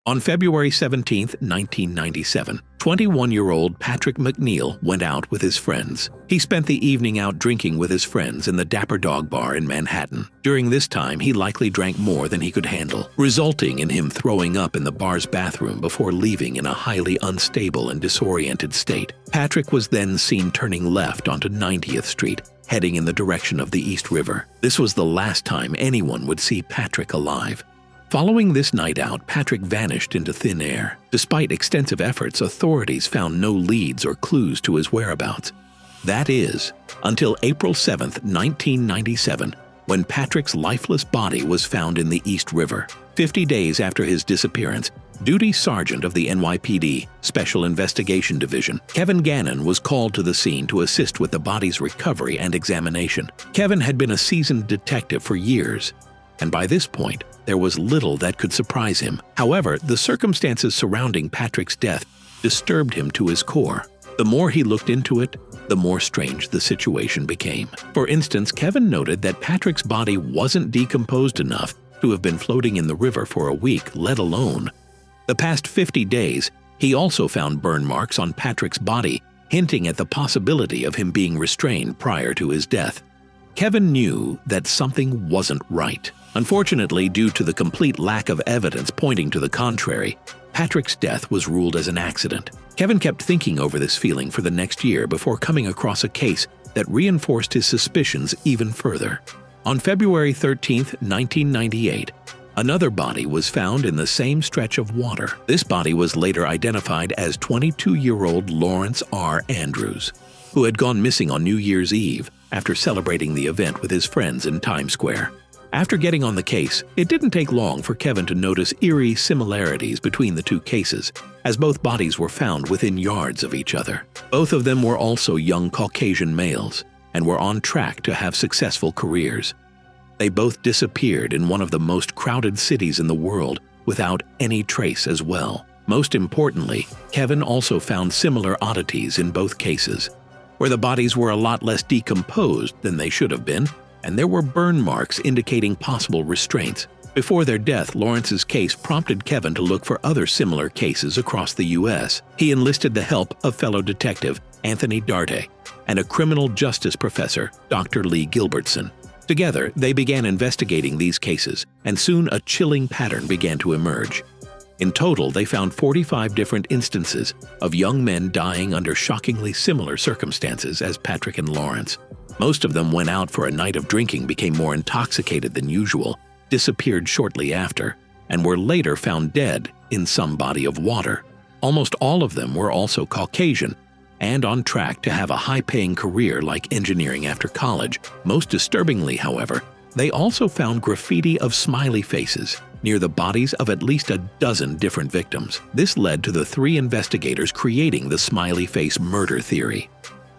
On February 17, 1997, 21-year-old Patrick McNeil went out with his friends. He spent the evening out drinking with his friends in the Dapper Dog Bar in Manhattan. During this time, he likely drank more than he could handle, resulting in him throwing up in the bar's bathroom before leaving in a highly unstable and disoriented state. Patrick was then seen turning left onto 90th Street, heading in the direction of the East River. This was the last time anyone would see Patrick alive. Following this night out, Patrick vanished into thin air. Despite extensive efforts, authorities found no leads or clues to his whereabouts. That is, until April 7, 1997, when Patrick's lifeless body was found in the East River. 50 days after his disappearance, Duty Sergeant of the NYPD Special Investigation Division, Kevin Gannon, was called to the scene to assist with the body's recovery and examination. Kevin had been a seasoned detective for years, and by this point, there was little that could surprise him. However, the circumstances surrounding Patrick's death disturbed him to his core. The more he looked into it, the more strange the situation became. For instance, Kevin noted that Patrick's body wasn't decomposed enough to have been floating in the river for a week, let alone. The past 50 days, he also found burn marks on Patrick's body, hinting at the possibility of him being restrained prior to his death. Kevin knew that something wasn't right. Unfortunately, due to the complete lack of evidence pointing to the contrary, Patrick's death was ruled as an accident. Kevin kept thinking over this feeling for the next year before coming across a case that reinforced his suspicions even further. On February 13, 1998, another body was found in the same stretch of water. This body was later identified as 22-year-old Lawrence R. Andrews, who had gone missing on New Year's Eve after celebrating the event with his friends in Times Square. After getting on the case, it didn't take long for Kevin to notice eerie similarities between the two cases, as both bodies were found within yards of each other. Both of them were also young Caucasian males and were on track to have successful careers. They both disappeared in one of the most crowded cities in the world without any trace as well. Most importantly, Kevin also found similar oddities in both cases, where the bodies were a lot less decomposed than they should have been, and there were burn marks indicating possible restraints. Before their death, Lawrence's case prompted Kevin to look for other similar cases across the U.S. He enlisted the help of fellow detective Anthony Darte and a criminal justice professor, Dr. Lee Gilbertson. Together, they began investigating these cases, and soon a chilling pattern began to emerge. In total, they found 45 different instances of young men dying under shockingly similar circumstances as Patrick and Lawrence. Most of them went out for a night of drinking, became more intoxicated than usual, disappeared shortly after, and were later found dead in some body of water. Almost all of them were also Caucasian and on track to have a high-paying career like engineering after college. Most disturbingly, however, they also found graffiti of smiley faces near the bodies of at least a dozen different victims. This led to the three investigators creating the smiley face murder theory.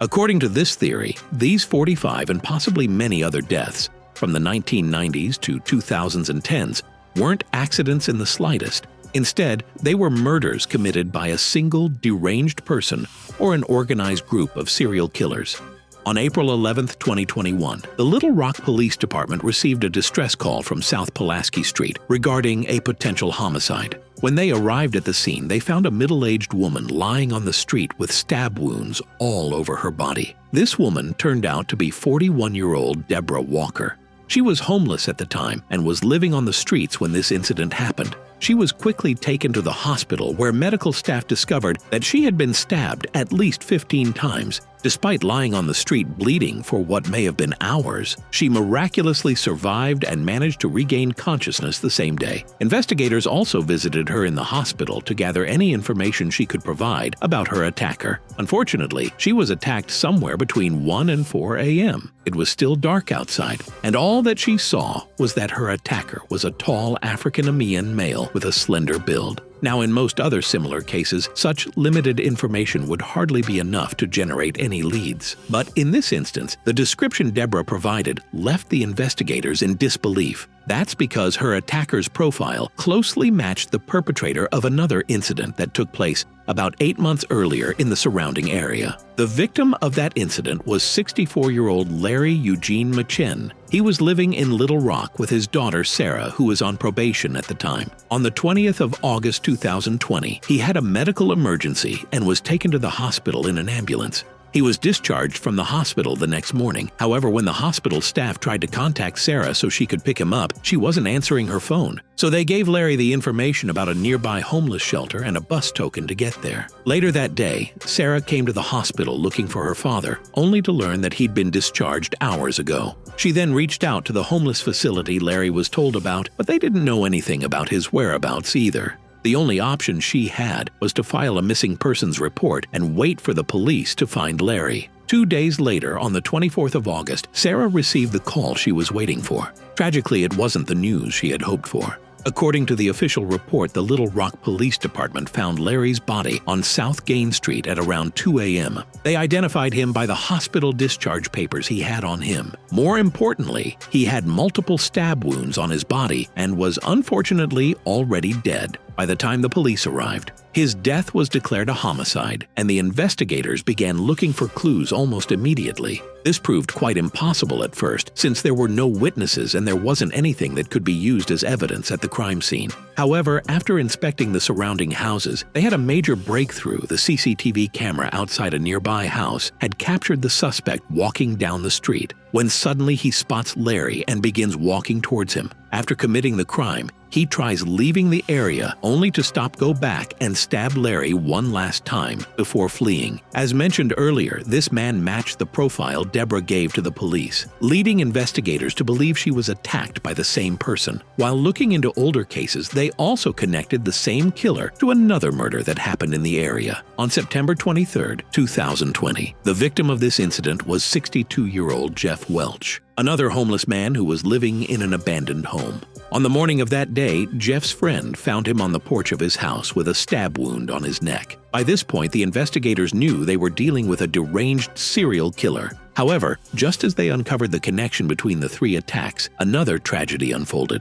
According to this theory, these 45 and possibly many other deaths from the 1990s to 2010s weren't accidents in the slightest. Instead, they were murders committed by a single deranged person or an organized group of serial killers. On April 11, 2021, the Little Rock Police Department received a distress call from South Pulaski Street regarding a potential homicide. When they arrived at the scene, they found a middle-aged woman lying on the street with stab wounds all over her body. This woman turned out to be 41-year-old Deborah Walker. She was homeless at the time and was living on the streets when this incident happened. She was quickly taken to the hospital where medical staff discovered that she had been stabbed at least 15 times. Despite lying on the street bleeding for what may have been hours, she miraculously survived and managed to regain consciousness the same day. Investigators also visited her in the hospital to gather any information she could provide about her attacker. Unfortunately, she was attacked somewhere between 1 and 4 a.m. It was still dark outside, and all that she saw was that her attacker was a tall African-American male with a slender build. Now, in most other similar cases, such limited information would hardly be enough to generate any leads. But in this instance, the description Deborah provided left the investigators in disbelief. That's because her attacker's profile closely matched the perpetrator of another incident that took place about 8 months earlier in the surrounding area. The victim of that incident was 64-year-old Larry Eugene Machen. He was living in Little Rock with his daughter Sarah, who was on probation at the time. On the 20th of August 2020, he had a medical emergency and was taken to the hospital in an ambulance. He was discharged from the hospital the next morning. However, when the hospital staff tried to contact Sarah so she could pick him up, she wasn't answering her phone. So they gave Larry the information about a nearby homeless shelter and a bus token to get there. Later that day, Sarah came to the hospital looking for her father, only to learn that he'd been discharged hours ago. She then reached out to the homeless facility Larry was told about, but they didn't know anything about his whereabouts either. The only option she had was to file a missing persons report and wait for the police to find Larry. 2 days later, on the 24th of August, Sarah received the call she was waiting for. Tragically, it wasn't the news she had hoped for. According to the official report, the Little Rock Police Department found Larry's body on South Gain Street at around 2 a.m. They identified him by the hospital discharge papers he had on him. More importantly, he had multiple stab wounds on his body and was unfortunately already dead by the time the police arrived. His death was declared a homicide, and the investigators began looking for clues almost immediately. This proved quite impossible at first, since there were no witnesses and there wasn't anything that could be used as evidence at the crime scene. However, after inspecting the surrounding houses, they had a major breakthrough. The CCTV camera outside a nearby house had captured the suspect walking down the street, when suddenly he spots Larry and begins walking towards him. After committing the crime, he tries leaving the area only to go back and stab Larry one last time before fleeing. As mentioned earlier, this man matched the profile Deborah gave to the police, leading investigators to believe she was attacked by the same person. While looking into older cases, they also connected the same killer to another murder that happened in the area. On September 23, 2020, the victim of this incident was 62-year-old Jeff Welch, another homeless man who was living in an abandoned home. On the morning of that day, Jeff's friend found him on the porch of his house with a stab wound on his neck. By this point, the investigators knew they were dealing with a deranged serial killer. However, just as they uncovered the connection between the three attacks, another tragedy unfolded.